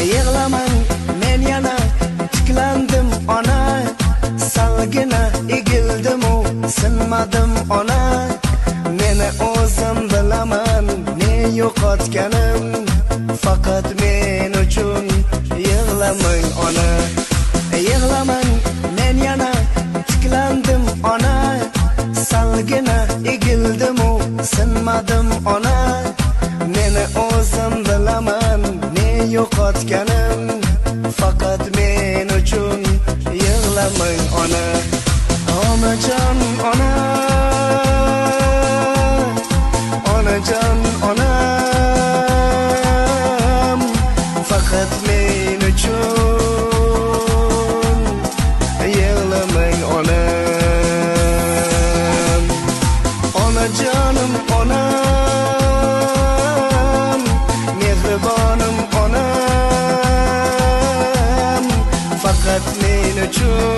Yig'laman men yana tiklandim ona, salgina egildim-u sinmadim ona. Meni o'zim bilaman ne yo'qotganim, faqat men uchun yig'lamang ona. Yig'laman men yana tiklandim ona, salgina egildim-u sinmadim ona. Meni o'zim bilaman ne yo'qotganim, faqat men uchun yig'lamang ona. Onajon ona, onajon onam, faqat men uchun yig'lamang ona. Onajonim onam, mehribonim onam, faqat men uchun